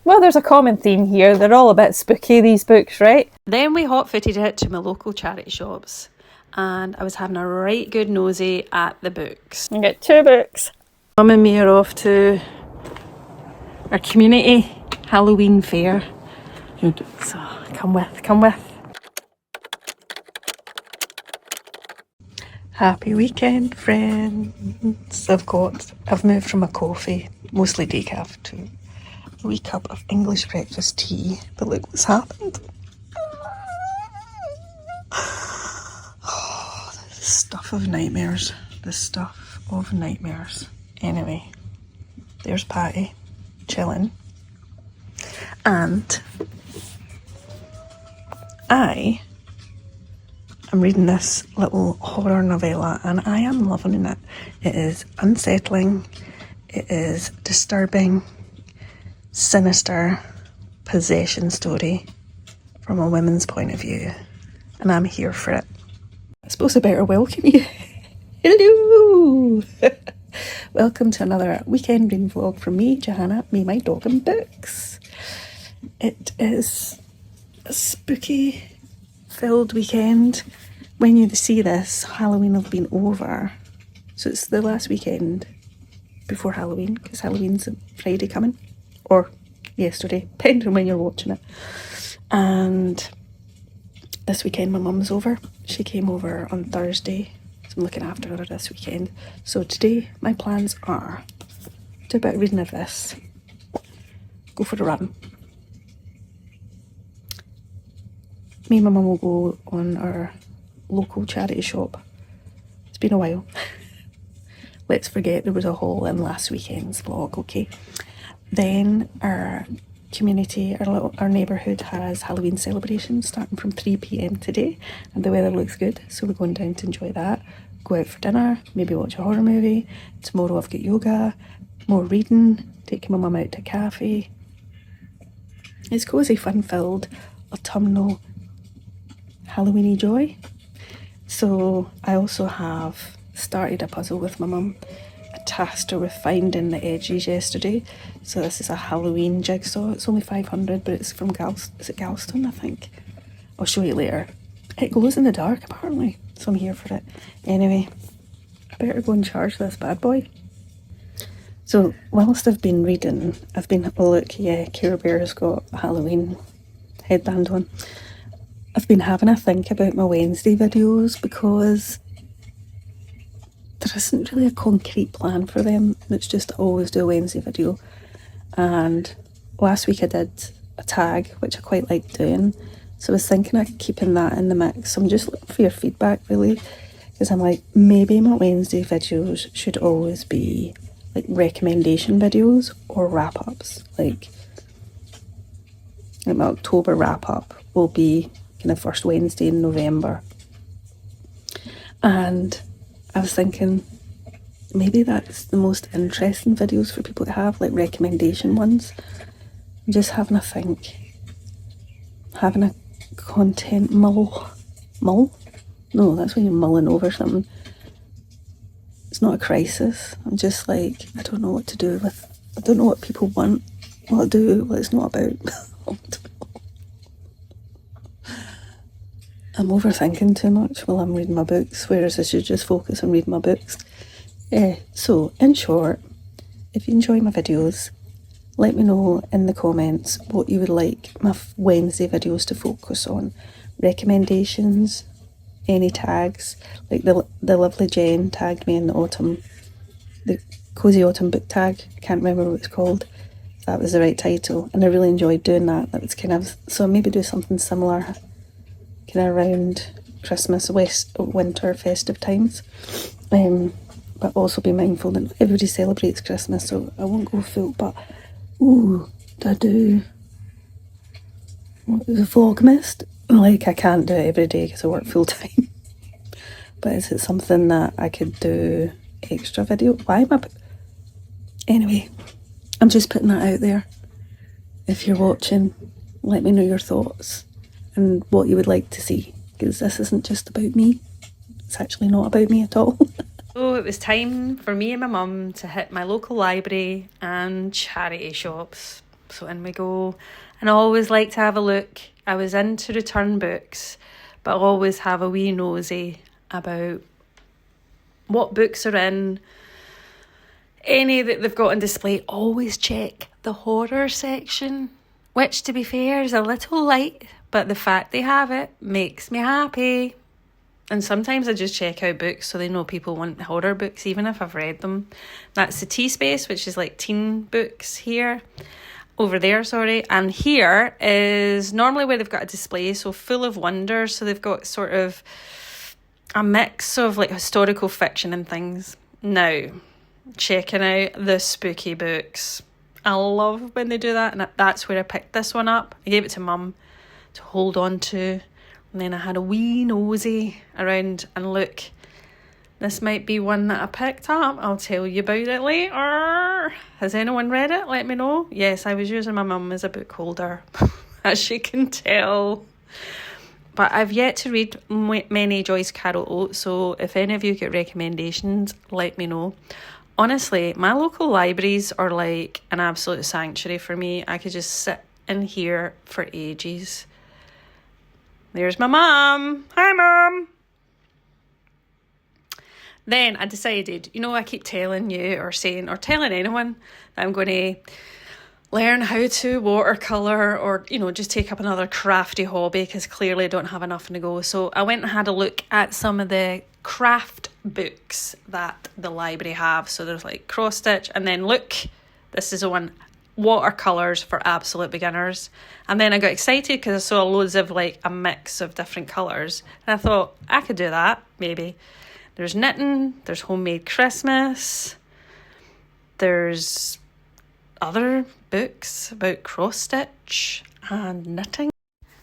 Well, there's a common theme here. They're all a bit spooky, these books, right? Then we hot-footed it to my local charity shops and I was having a right good nosy at the books. I got 2 books. Mum and me are off to our community Halloween fair. So come with. Happy weekend, friends. I've moved from a coffee, mostly decaf, to a wee cup of English breakfast tea. But look what's happened. Oh, the stuff of nightmares. The stuff of nightmares. Anyway, there's Patty, chilling. And I'm reading this little horror novella and I am loving it. It is unsettling, it is disturbing, sinister possession story from a woman's point of view. And I'm here for it. I suppose I better welcome you. Hello! Welcome to another weekend reading vlog from me, Johanna, me, my dog and books. It is a spooky filled weekend. When you see this, Halloween will have been over. So it's the last weekend before Halloween, because Halloween's Friday coming. Or yesterday, depending on when you're watching it. And this weekend my mum's over. She came over on Thursday. So I'm looking after her this weekend. So today my plans are do a bit of reading of this. Go for a run. Me and my mum will go on our local charity shop. It's been a while. Let's forget there was a haul in last weekend's vlog, okay? Then our community, our neighbourhood has Halloween celebrations starting from 3 p.m. today, and the weather looks good, so we're going down to enjoy that. Go out for dinner, maybe watch a horror movie. Tomorrow I've got yoga, more reading, taking my mum out to a cafe. It's cosy, fun-filled, autumnal, Halloweeny joy. So I also have started a puzzle with my mum. I tasked her with finding the edges yesterday. So this is a Halloween jigsaw. It's only 500, but it's from Galston, I think. I'll show you later. It glows in the dark apparently, so I'm here for it. Anyway, I better go and charge this bad boy. So whilst I've been reading, I've been, oh look, yeah, Care Bear's got a Halloween headband on. I've been having a think about my Wednesday videos because there isn't really a concrete plan for them. It's just always do a Wednesday video. And last week I did a tag, which I quite like doing. So I was thinking of keeping that in the mix. So I'm just looking for your feedback really. Because I'm like, maybe my Wednesday videos should always be like recommendation videos or wrap-ups. Like my October wrap-up will be kind of first Wednesday in November. And I was thinking maybe that's the most interesting videos for people to have, like recommendation ones. I'm just having a think. Having a content mull? No, that's when you're mulling over something. It's not a crisis. I'm just like, I don't know what to do with, I don't know what people want, what to do, what it's not about. I'm overthinking too much while I'm reading my books, whereas I should just focus on reading my books. So, in short, if you enjoy my videos, let me know in the comments what you would like my Wednesday videos to focus on. Recommendations, any tags, like the lovely Jen tagged me in the Cozy Autumn book tag. I can't remember what it's called. That was the right title, and I really enjoyed doing that. That was kind of, so maybe do something similar kind of around Christmas, winter, festive times. But also be mindful that everybody celebrates Christmas, so I won't go full, but ooh, do I do what is a Vlogmas? Like, I can't do it every day because I work full time. But is it something that I could do extra video? Why am I... Anyway, I'm just putting that out there. If you're watching, let me know your thoughts and what you would like to see, because this isn't just about me. It's actually not about me at all. So it was time for me and my mum to hit my local library and charity shops. So in we go. And I always like to have a look. I was into return books, but I always have a wee nosy about what books are in, any that they've got on display. Always check the horror section, which to be fair is a little light, but the fact they have it makes me happy. And sometimes I just check out books so they know people want horror books, even if I've read them. That's the tea space, which is like teen books here. Over there, sorry. And here is normally where they've got a display, so full of wonders. So they've got sort of a mix of like historical fiction and things. Now, checking out the spooky books. I love when they do that, and that's where I picked this one up. I gave it to Mum to hold on to. And then I had a wee nosy around, and look, this might be one that I picked up. I'll tell you about it later. Has anyone read it? Let me know. Yes, I was using my mum as a book holder, as you can tell. But I've yet to read many Joyce Carol Oates, so if any of you get recommendations, let me know. Honestly, my local libraries are like an absolute sanctuary for me. I could just sit in here for ages. There's my mum. Hi, Mum. Then I decided, I keep telling you or telling anyone that I'm going to learn how to watercolour or, just take up another crafty hobby because clearly I don't have enough to go. So I went and had a look at some of the craft books that the library have. So there's like cross stitch, and then look, this is the one, watercolours for absolute beginners. And then I got excited because I saw loads of like a mix of different colours, and I thought I could do that maybe. There's knitting, there's homemade Christmas, there's other books about cross stitch and knitting.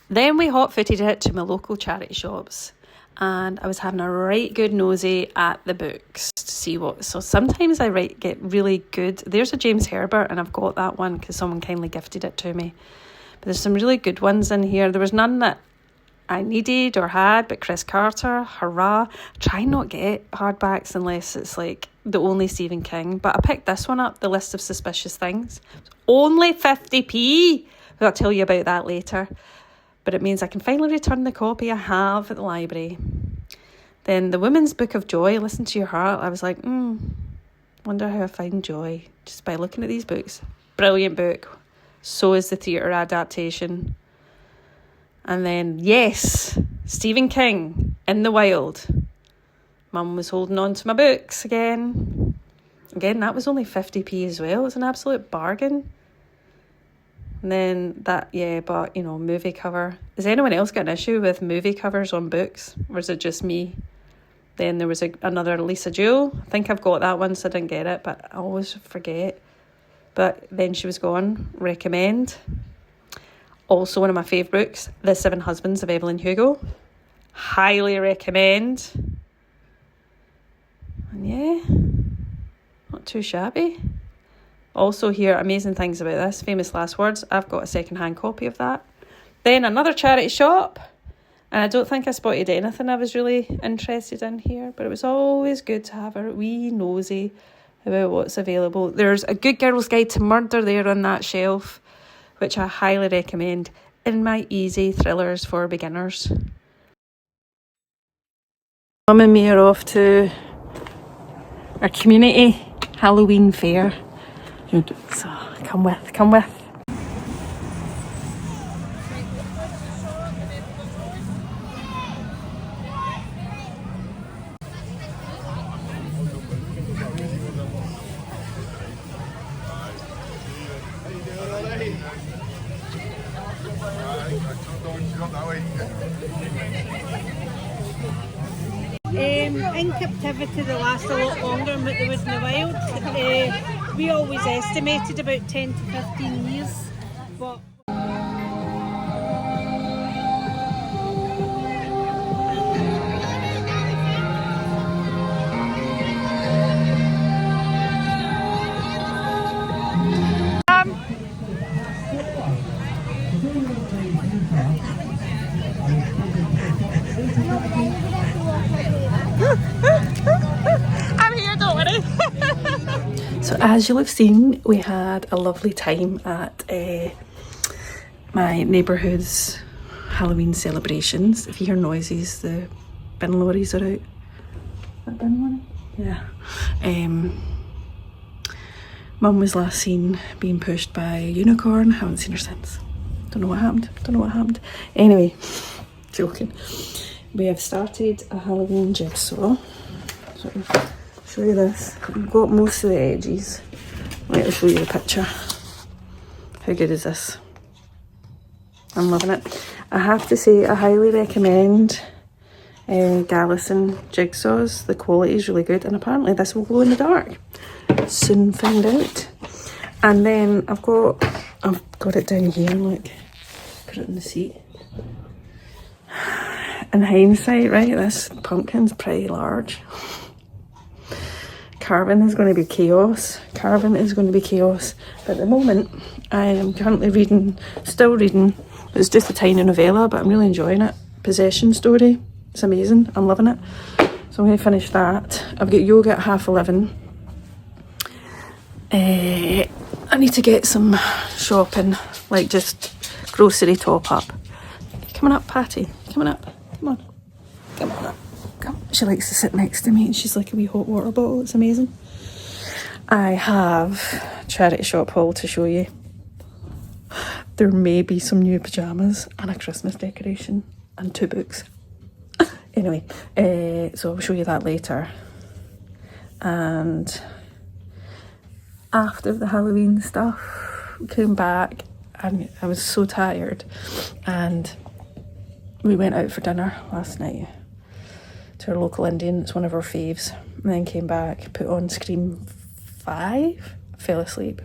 Then we hot-footed it to my local charity shops, and I was having a right good nosy at the books to see what. So sometimes I get really good. There's a James Herbert, and I've got that one because someone kindly gifted it to me. But there's some really good ones in here. There was none that I needed or had, but Chris Carter, hurrah. Try not get hardbacks unless it's like the only Stephen King. But I picked this one up, The List of Suspicious Things. It's only 50p. I'll tell you about that later. But it means I can finally return the copy I have at the library. Then The Women's Book of Joy, Listen to Your Heart. I was like, wonder how I find joy just by looking at these books. Brilliant book. So is the theatre adaptation. And then, yes, Stephen King, In the Wild. Mum was holding on to my books again. Again, that was only 50p as well. It's an absolute bargain. And then but, movie cover. Has anyone else got an issue with movie covers on books? Or is it just me? Then there was another Lisa Jewell. I think I've got that one, so I didn't get it, but I always forget. But then she was gone. Recommend. Also one of my favourite books, The Seven Husbands of Evelyn Hugo. Highly recommend. And yeah, not too shabby. Also here, amazing things about this, Famous Last Words. I've got a secondhand copy of that. Then another charity shop. And I don't think I spotted anything I was really interested in here. But it was always good to have a wee nosy about what's available. There's a Good Girl's Guide to Murder there on that shelf, which I highly recommend in my easy thrillers for beginners. Mum and me are off to our community Halloween fair. So come with. In captivity they last a lot longer than what they would in the wild. We always estimated about 10 to 15 years. But I'm here, don't worry. So as you'll have seen, we had a lovely time at my neighbourhood's Halloween celebrations. If you hear noises, the bin lorries are out. That bin lorry? Yeah. Mum was last seen being pushed by a unicorn. Haven't seen her since. Don't know what happened. Anyway, joking. We have started a Halloween jigsaw. So I'll show you this. We've got most of the edges. Wait, I'll show you the picture. How good is this? I'm loving it. I have to say, I highly recommend Gallison jigsaws. The quality is really good, and apparently this will glow in the dark. Soon find out. And then I've got it down here, look. Put it in the seat. In hindsight, right, this pumpkin's pretty large. Carving is going to be chaos. But at the moment, I am currently still reading. It's just a tiny novella, but I'm really enjoying it. Possession story. It's amazing. I'm loving it. So I'm going to finish that. I've got yoga at 11:30. I need to get some shopping, like just grocery top up. Coming up, Patty. Coming up. Come on. Come on up. Come. She likes to sit next to me and she's like a wee hot water bottle. It's amazing. I have a charity shop haul to show you. There may be some new pyjamas and a Christmas decoration and 2 books. Anyway, so I'll show you that later. And after the Halloween stuff, came back and I was so tired, and we went out for dinner last night to our local Indian. It's one of our faves. And then came back, put on Scream 5, fell asleep.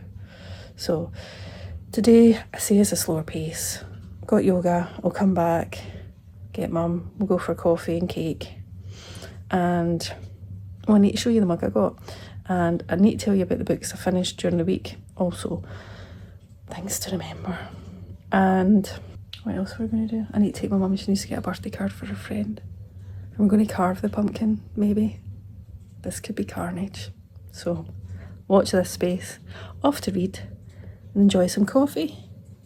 So today I see it's a slower pace. Got yoga, I'll come back, get mum, we'll go for coffee and cake. And I need to show you the mug I got. And I need to tell you about the books I finished during the week also. Things to remember. And what else are we going to do? I need to take my mum, she needs to get a birthday card for her friend. I'm going to carve the pumpkin, maybe. This could be carnage. So watch this space. Off to read and enjoy some coffee.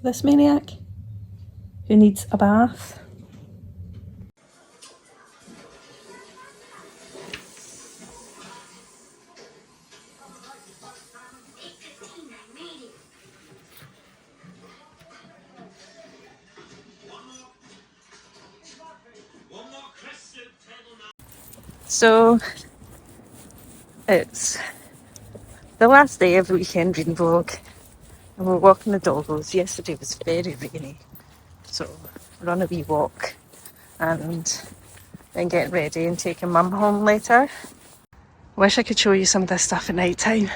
This maniac who needs a bath. So it's the last day of the weekend reading vlog and we're walking the doggos. Yesterday was very rainy, so we're on a wee walk and then getting ready and taking mum home later. Wish I could show you some of this stuff at night time.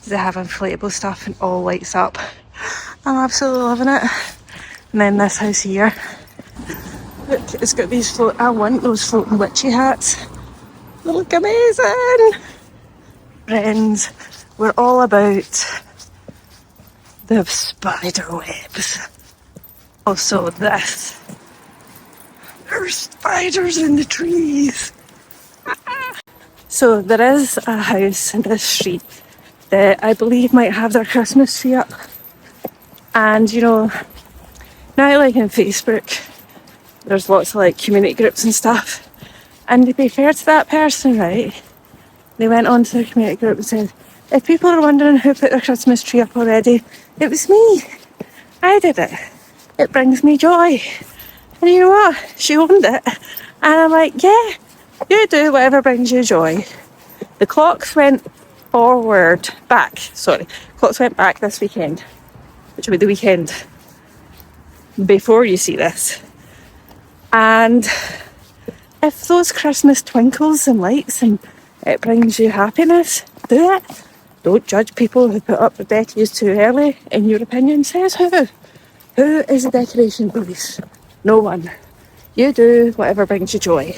They have inflatable stuff and all lights up. I'm absolutely loving it. And then this house here, look, it's got these I want those floating witchy hats. They look amazing. Friends, we're all about the spider webs. Also this. There's spiders in the trees. So there is a house in this street that I believe might have their Christmas tree up. And you know, now like in Facebook, there's lots of like community groups and stuff. And to be fair to that person, right, they went on to their community group and said, if people are wondering who put their Christmas tree up already, it was me. I did it. It brings me joy. And you know what? She owned it. And I'm like, yeah, you do whatever brings you joy. The clocks went back this weekend, which will be the weekend before you see this. And if those Christmas twinkles and lights and it brings you happiness, do it. Don't judge people who put up the decorations too early. In your opinion, says who? Who is the decoration police? No one. You do whatever brings you joy.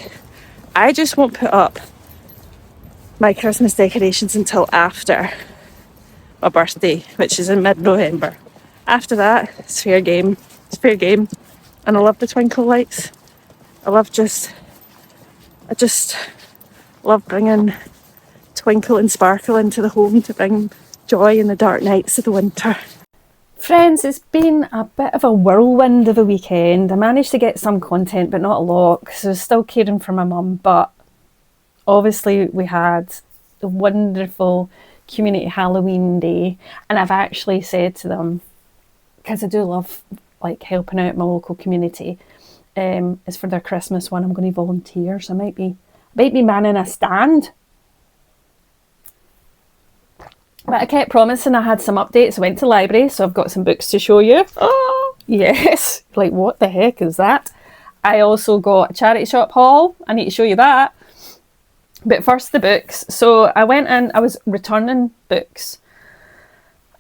I just won't put up my Christmas decorations until after my birthday, which is in mid-November. After that, it's fair game. And I love the twinkle lights. I just love bringing twinkle and sparkle into the home to bring joy in the dark nights of the winter. Friends, it's been a bit of a whirlwind of a weekend. I managed to get some content, but not a lot, because I was still caring for my mum. But obviously we had the wonderful community Halloween day, and I've actually said to them, because I do love like helping out my local community, it's for their Christmas one, I'm going to volunteer, so I might be manning a stand. But I kept promising I had some updates. I went to the library, so I've got some books to show you. Oh, yes. Like, what the heck is that? I also got a charity shop haul. I need to show you that. But first, the books. So I went in, I was returning books.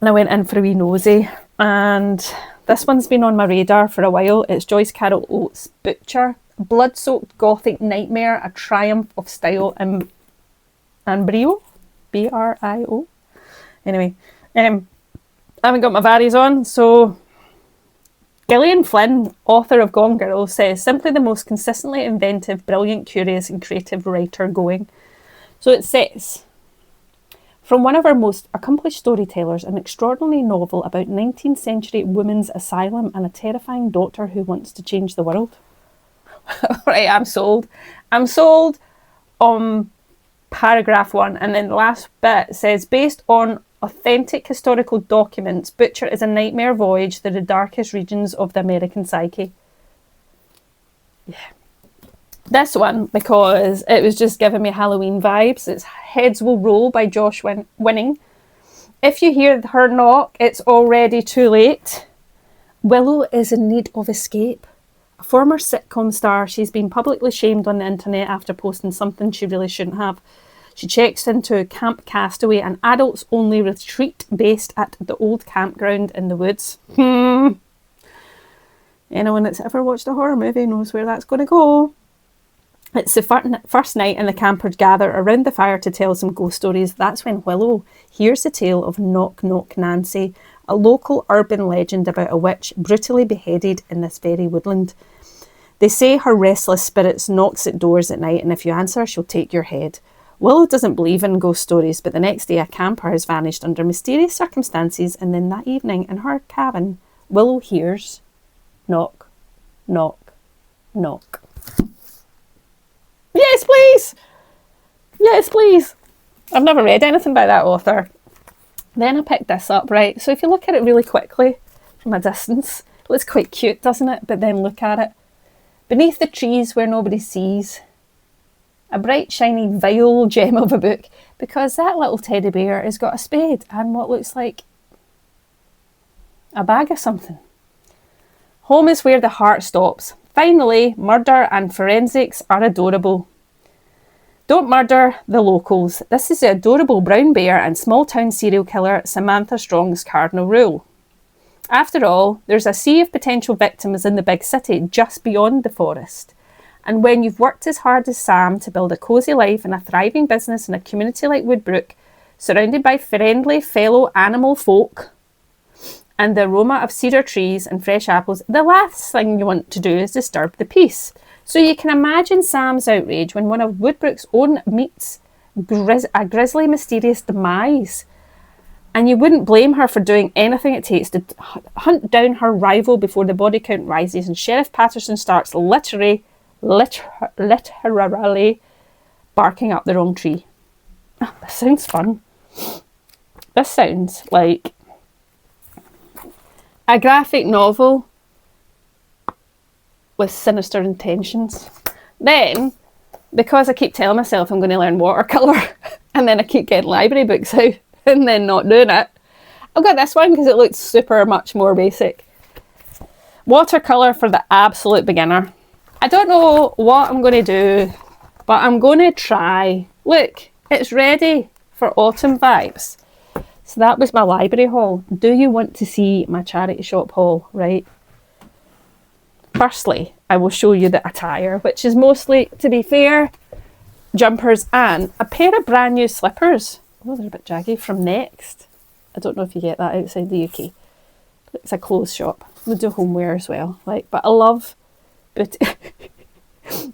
And I went in for a wee nosy. And this one's been on my radar for a while. It's Joyce Carol Oates' Butcher. Blood-soaked Gothic nightmare, a triumph of style and brio. B-R-I-O. Anyway, I haven't got my varies on, so Gillian Flynn, author of Gone Girl, says, simply the most consistently inventive, brilliant, curious and creative writer going. So it says, from one of our most accomplished storytellers, an extraordinary novel about 19th century women's asylum and a terrifying daughter who wants to change the world. Right, I'm sold. I'm sold on paragraph 1, and then the last bit says, based on authentic historical documents, Butcher is a nightmare voyage through the darkest regions of the American psyche. Yeah. This one, because it was just giving me Halloween vibes. It's Heads Will Roll by Josh Winning. If you hear her knock, it's already too late. Willow is in need of escape. A former sitcom star, she's been publicly shamed on the internet after posting something she really shouldn't have. She checks into Camp Castaway, an adults-only retreat based at the old campground in the woods. Anyone that's ever watched a horror movie knows where that's going to go. It's the first night and the campers gather around the fire to tell some ghost stories. That's when Willow hears the tale of Knock Knock Nancy, a local urban legend about a witch brutally beheaded in this very woodland. They say her restless spirits knocks at doors at night, and if you answer, she'll take your head. Willow doesn't believe in ghost stories, but the next day a camper has vanished under mysterious circumstances, and then that evening in her cabin, Willow hears knock, knock, knock. Yes, please! Yes, please! I've never read anything by that author. Then I picked this up, right? So if you look at it really quickly from a distance, it looks quite cute, doesn't it? But then look at it. Beneath the trees where nobody sees, a bright, shiny, vile gem of a book, because that little teddy bear has got a spade and what looks like a bag of something. Home is where the heart stops. Finally, murder and forensics are adorable. Don't murder the locals. This is the adorable brown bear and small-town serial killer Samantha Strong's cardinal rule. After all, there's a sea of potential victims in the big city just beyond the forest. And when you've worked as hard as Sam to build a cosy life and a thriving business in a community like Woodbrook, surrounded by friendly fellow animal folk and the aroma of cedar trees and fresh apples, the last thing you want to do is disturb the peace. So you can imagine Sam's outrage when one of Woodbrook's own meets a grisly, mysterious demise. And you wouldn't blame her for doing anything it takes to hunt down her rival before the body count rises and Sheriff Patterson starts literally barking up the wrong tree. Oh, this sounds fun. This sounds like a graphic novel with sinister intentions. Then, because I keep telling myself I'm going to learn watercolour and then I keep getting library books out and then not doing it, I've got this one because it looks super much more basic. Watercolour for the absolute beginner. I don't know what I'm going to do, but I'm going to try. Look, it's ready for autumn vibes. So that was my library haul. Do you want to see my charity shop haul, right? Firstly, I will show you the attire, which is mostly, to be fair, jumpers and a pair of brand new slippers. Oh, they're a bit jaggy, from Next. I don't know if you get that outside the UK. It's a clothes shop. We do homeware as well. But I love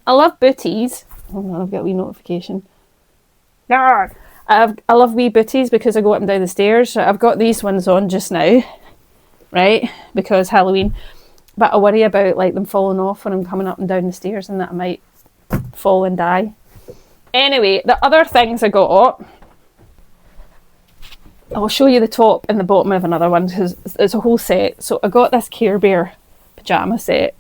I love booties. Oh no, I've got a wee notification. I I love wee booties because I go up and down the stairs. I've got these ones on just now, right, because Halloween, but I worry about like them falling off when I'm coming up and down the stairs and that I might fall and die. Anyway, the other things I got, I'll show you the top and the bottom of another one because it's a whole set. So I got this Care Bear pyjama set.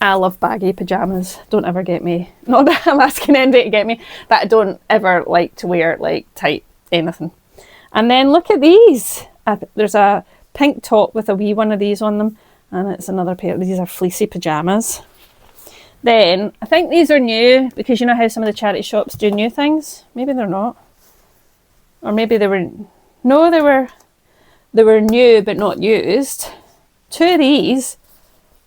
I love baggy pyjamas. Don't ever get me. Not that I'm asking anybody to get me, but I don't ever like to wear like tight anything. And then look at these. There's a pink top with a wee one of these on them, and it's another pair. These are fleecy pyjamas. Then I think these are new because you know how some of the charity shops do new things. Maybe they're not, or maybe they were. No, they were new but not used. 2 of these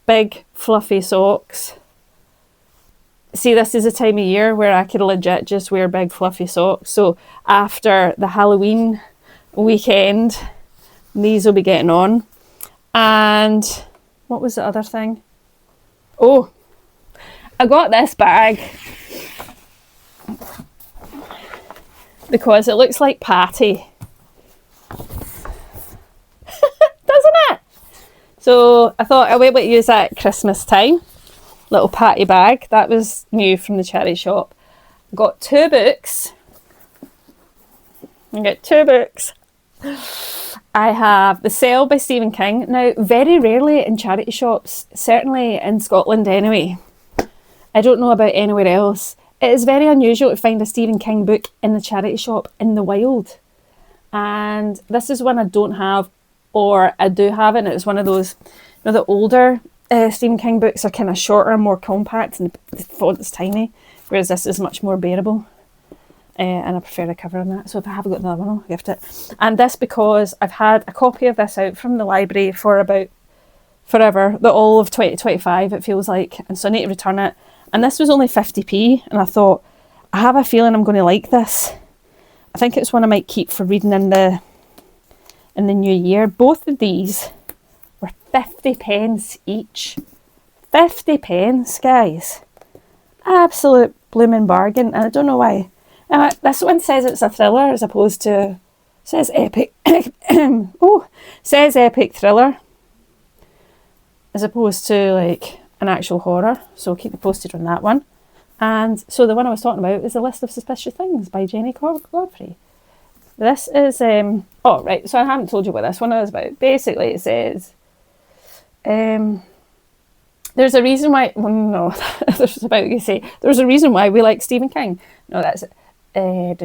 big fluffy socks. See, this is a time of year where I could legit just wear big fluffy socks. So after the Halloween weekend, these will be getting on. And what was the other thing? Oh, I got this bag because it looks like Patty. Doesn't it? So I thought I'll be able to use that at Christmas time. Little Patty bag. That was new from the charity shop. I got 2 books. I got 2 books. I have The Cell by Stephen King. Now, very rarely in charity shops, certainly in Scotland anyway, I don't know about anywhere else, it is very unusual to find a Stephen King book in the charity shop in the wild. And this is one I don't have, or I do have it, and it's one of those, you know, the older Stephen King books are kind of shorter and more compact, and the font is tiny, whereas this is much more bearable. And I prefer the cover on that. So if I haven't got another one, I'll gift it. And this because I've had a copy of this out from the library for about forever, the all of 2025 it feels like, and so I need to return it. And this was only 50p, and I thought, I have a feeling I'm going to like this. I think it's one I might keep for reading in the new year. Both of these were 50 pence each. 50 pence, guys. Absolute blooming bargain, and I don't know why. This one says it's a thriller as opposed to, says epic, says epic thriller as opposed to like an actual horror. So I'll keep you posted on that one. And so the one I was talking about is A List of Suspicious Things by Jenny Godfrey. This is, oh right, so I haven't told you what this one is about. Basically it says, there's a reason why, well, no, there's about, you say, there's a reason why we like Stephen King. No, that's it. The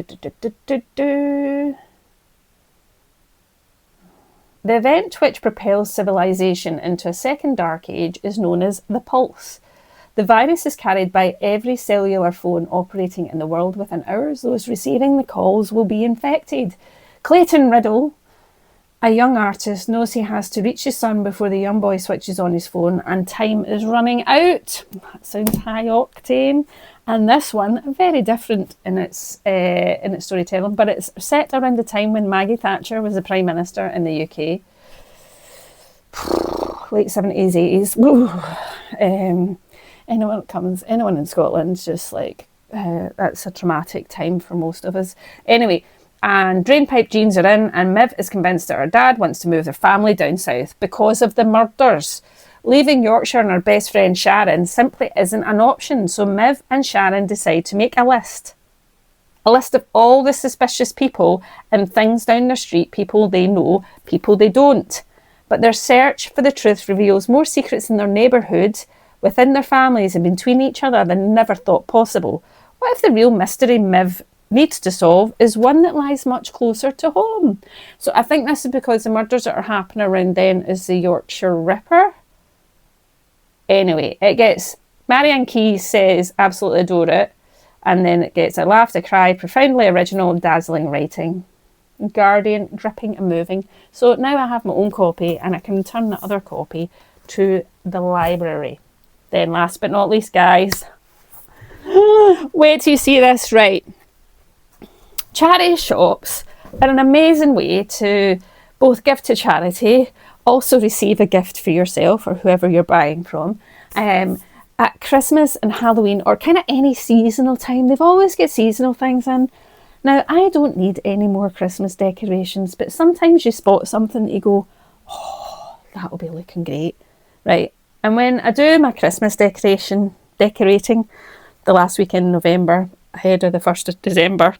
event which propels civilization into a second dark age is known as the pulse. The virus is carried by every cellular phone operating in the world. Within hours, those receiving the calls will be infected. Clayton Riddle, a young artist, knows he has to reach his son before the young boy switches on his phone and time is running out. That sounds high octane. And this one, very different in its storytelling, but it's set around the time when Maggie Thatcher was the Prime Minister in the UK. Late 70s, 80s. Anyone in Scotland's just like, that's a traumatic time for most of us. Anyway, and drainpipe jeans are in, and Miv is convinced that her dad wants to move their family down south because of the murders. Leaving Yorkshire and her best friend Sharon simply isn't an option, so Miv and Sharon decide to make a list. A list of all the suspicious people and things down their street, people they know, people they don't. But their search for the truth reveals more secrets in their neighbourhood, within their families and between each other than never thought possible. What if the real mystery Miv needs to solve is one that lies much closer to home? So I think this is because the murders that are happening around then is the Yorkshire Ripper. Anyway, it gets, Marianne Keyes says, absolutely adore it. And then it gets, I laughed, I cried, profoundly original, dazzling writing. Guardian, gripping and moving. So now I have my own copy and I can return the other copy to the library. Then last but not least, guys, wait till you see this, right. Charity shops are an amazing way to both give to charity, also receive a gift for yourself or whoever you're buying from. At Christmas and Halloween, or kind of any seasonal time, they've always got seasonal things in. Now, I don't need any more Christmas decorations, but sometimes you spot something that you go, oh, that'll be looking great, right? And when I do my Christmas decorating the last week in November, ahead of the 1st of December,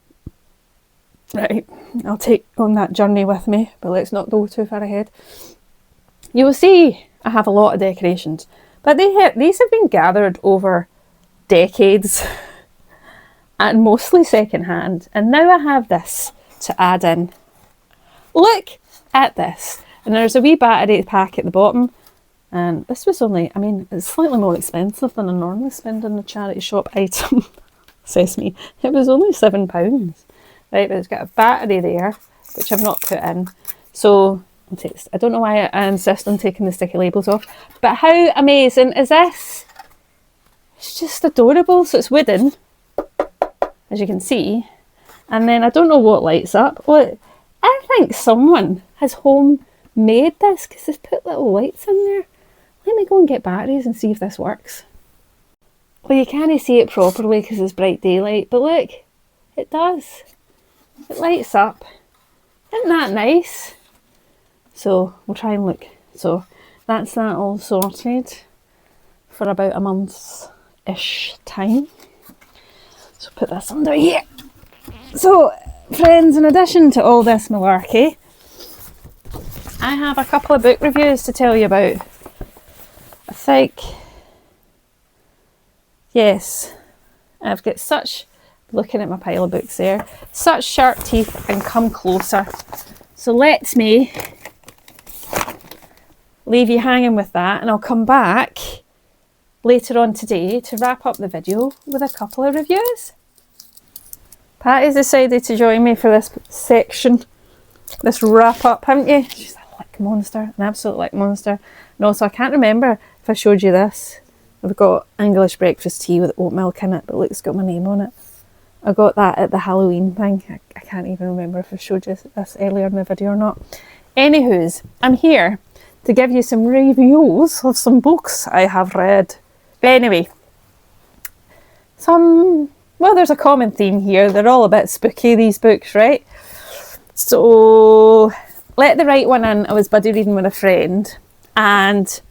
right, I'll take on that journey with me, but let's not go too far ahead. You will see I have a lot of decorations, but these have been gathered over decades and mostly secondhand. And now I have this to add in. Look at this. And there's a wee battery pack at the bottom. And this was only, I mean, it's slightly more expensive than I normally spend on a charity shop item. Says me. It was only £7. Right, but it's got a battery there, which I've not put in. So, I don't know why I insist on taking the sticky labels off. But how amazing is this? It's just adorable. So it's wooden, as you can see. And then I don't know what lights up. Well, I think someone has homemade this because they've put little lights in there. Let me go and get batteries and see if this works. Well, you can't see it properly because it's bright daylight, but look, it does. It lights up. Isn't that nice? So we'll try and look. So that's that all sorted for about a month's-ish time. So put this under here. So friends, in addition to all this malarkey, I have a couple of book reviews to tell you about. I think, yes, I've got such, looking at my pile of books there, such sharp teeth and come closer. So let me leave you hanging with that, and I'll come back later on today to wrap up the video with a couple of reviews. Patty's decided to join me for this section, this wrap up, haven't you? She's a lick monster, an absolute lick monster. No, so I can't remember if I showed you this. I've got English breakfast tea with oat milk in it, but look, it's got my name on it. I got that at the Halloween thing. I can't even remember if I showed you this earlier in the video or not. Anywho's, I'm here to give you some reviews of some books I have read. Anyway, well, there's a common theme here. They're all a bit spooky, these books, right? So, let the right one in. I was buddy reading with a friend, and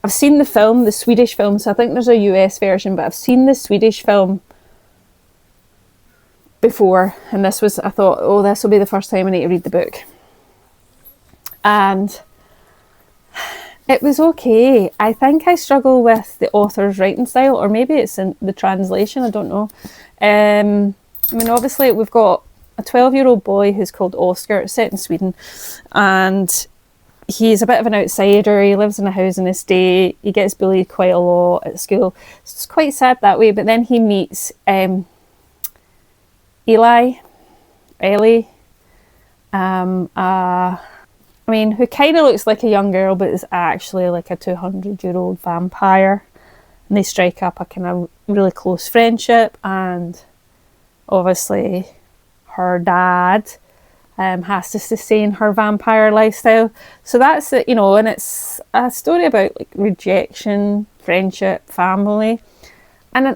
I've seen the film, the Swedish film, so I think there's a US version, but I've seen the Swedish film before, and I thought, oh, this will be the first time I need to read the book. And it was okay. I think I struggle with the author's writing style, or maybe it's in the translation, I don't know. I mean, obviously we've got a 12-year-old boy who's called Oscar. It's set in Sweden, and he's a bit of an outsider. He lives in a housing estate. He gets bullied quite a lot at school. So it's quite sad that way, but then he meets Ellie, I mean, who kind of looks like a young girl, but is actually like a 200-year-old vampire. And they strike up a kind of really close friendship, and obviously her dad has to sustain her vampire lifestyle. So that's it, you know, and it's a story about like rejection, friendship, family. And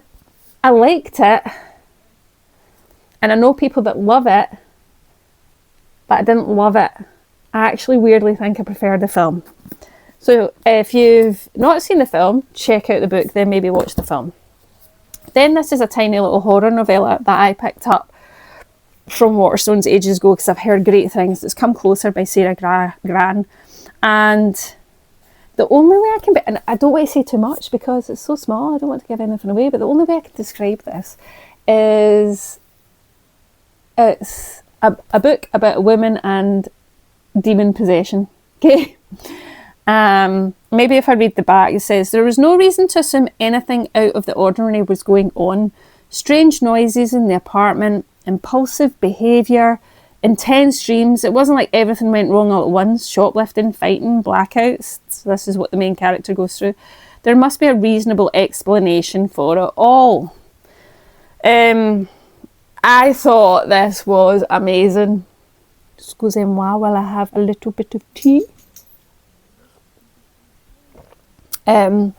I liked it. And I know people that love it, but I didn't love it. I actually weirdly think I prefer the film. So if you've not seen the film, check out the book, then maybe watch the film. Then this is a tiny little horror novella that I picked up from Waterstones ages ago because I've heard great things. It's Come Closer by Sarah Gran. And the only way I can, and I don't want to say too much because it's so small, I don't want to give anything away, but the only way I can describe this is it's a book about a woman and demon possession. Okay. Maybe if I read the back, it says, there was no reason to assume anything out of the ordinary was going on. Strange noises in the apartment, impulsive behaviour, intense dreams. It wasn't like everything went wrong all at once. Shoplifting, fighting, blackouts. So this is what the main character goes through. There must be a reasonable explanation for it all. I thought this was amazing. Excusez-moi while I have a little bit of tea. I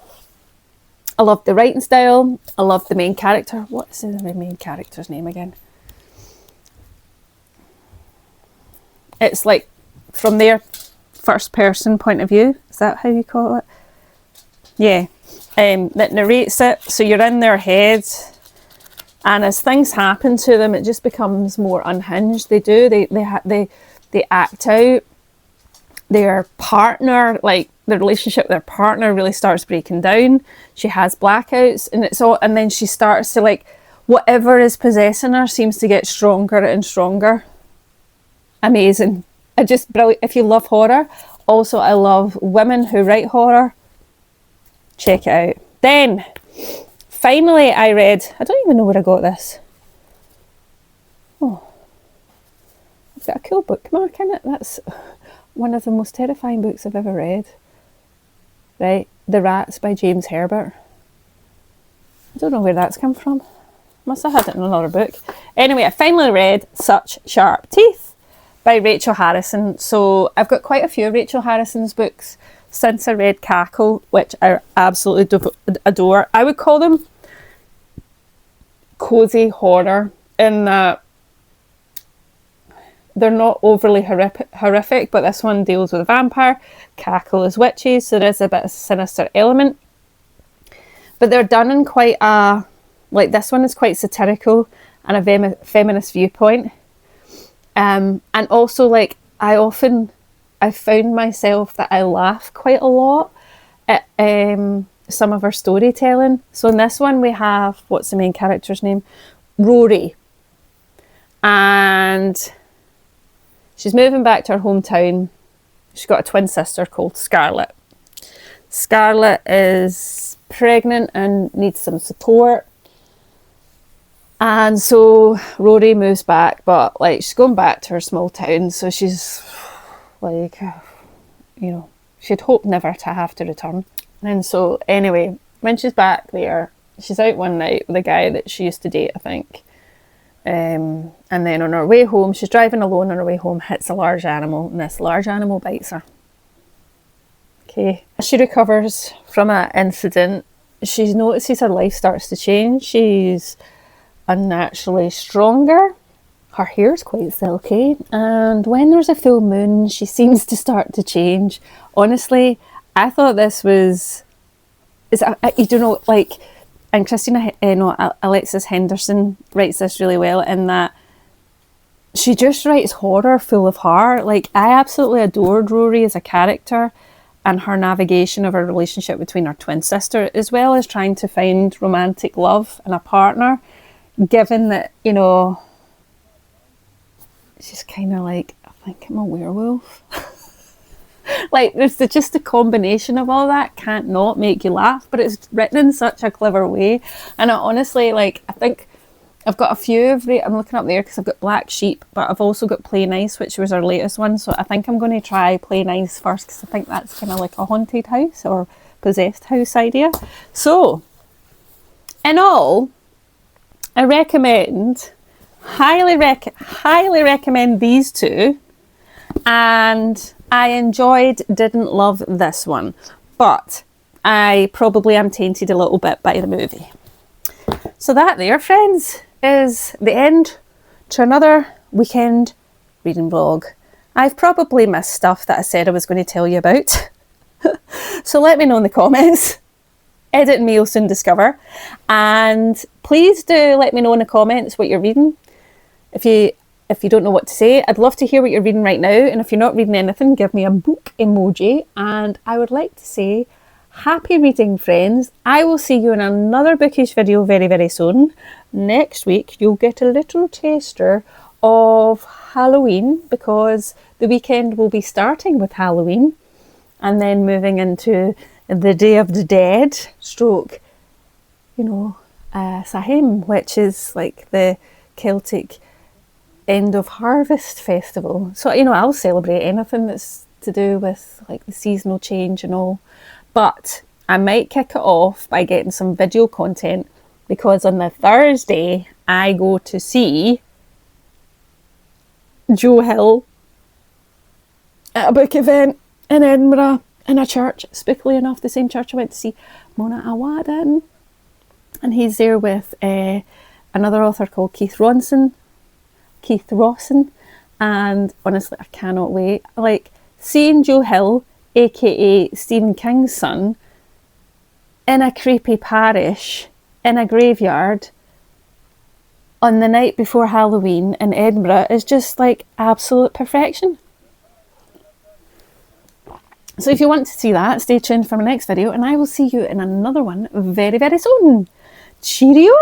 love the writing style. I love the main character. What is the main character's name again? it's like from their first person point of view. Is that how you call it? Yeah. That narrates it, so you're in their head, and as things happen to them, it just becomes more unhinged. They act out. Their partner, like the relationship with their partner, really starts breaking down. She has blackouts, and then she starts to, like, whatever is possessing her seems to get stronger and stronger. Amazing. Just brilliant. If you love horror, also I love women who write horror. Check it out. Then, finally, I read, I don't even know where I got this. Oh, it's got a cool bookmark in it. That's one of the most terrifying books I've ever read. Right, The Rats by James Herbert. I don't know where that's come from. Must have had it in another book. Anyway, I finally read Such Sharp Teeth by Rachel Harrison. So I've got quite a few of Rachel Harrison's books since I read Cackle, which I absolutely adore. I would call them cosy horror in that they're not overly horrific, but this one deals with a vampire. Cackle is witches, so there's a bit of sinister element. But they're done in quite a, like, this one is quite satirical and a feminist viewpoint. And also, like, I found myself that I laugh quite a lot at some of her storytelling. So in this one we have, what's the main character's name? Rory. And she's moving back to her hometown. She's got a twin sister called Scarlett. Scarlett is pregnant and needs some support. And so Rory moves back, but, like, she's going back to her small town, so she's like, you know, she'd hoped never to have to return. And so anyway, when she's back there, she's out one night with a guy that she used to date, I think. And then on her way home, she's driving alone on her way home, hits a large animal, and this large animal bites her. Okay. As she recovers from an incident, she notices her life starts to change. She's unnaturally stronger. Her hair's quite silky, and when there's a full moon, she seems to start to change. Honestly, I thought this was, you don't know, like, and Alexis Henderson writes this really well in that she just writes horror full of heart. Like, I absolutely adored Rory as a character and her navigation of her relationship between her twin sister, as well as trying to find romantic love in a partner, given that, you know, she's kind of like, I think I'm a werewolf. Like, there's just a combination of all that can't not make you laugh, but it's written in such a clever way. And I honestly, like, I think I've got a few of I'm looking up there because I've got Black Sheep, but I've also got Play Nice, which was our latest one. So I think I'm going to try Play Nice first, because I think that's kind of like a haunted house or possessed house idea. So, in all, I recommend, highly recommend these two, and I didn't love this one, but I probably am tainted a little bit by the movie. So that there, friends, is the end to another weekend reading vlog. I've probably missed stuff that I said I was going to tell you about. So let me know in the comments. Edit and me will soon discover. And please do let me know in the comments what you're reading. If you don't know what to say, I'd love to hear what you're reading right now. And if you're not reading anything, give me a book emoji. And I would like to say, happy reading, friends. I will see you in another bookish video very, very soon. Next week, you'll get a little taster of Halloween, because the weekend will be starting with Halloween and then moving into the Day of the Dead stroke, you know, Samhain, which is like the Celtic end of harvest festival. So, you know, I'll celebrate anything that's to do with like the seasonal change and all. But I might kick it off by getting some video content, because on the Thursday I go to see Joe Hill at a book event in Edinburgh in a church. Spookily enough, the same church I went to see Mona Awad in. And he's there with another author called Keith Rawson. and honestly I cannot wait. Like, seeing Joe Hill, aka Stephen King's son, in a creepy parish in a graveyard on the night before Halloween in Edinburgh is just like absolute perfection. So if you want to see that, stay tuned for my next video, and I will see you in another one very, very soon. Cheerio!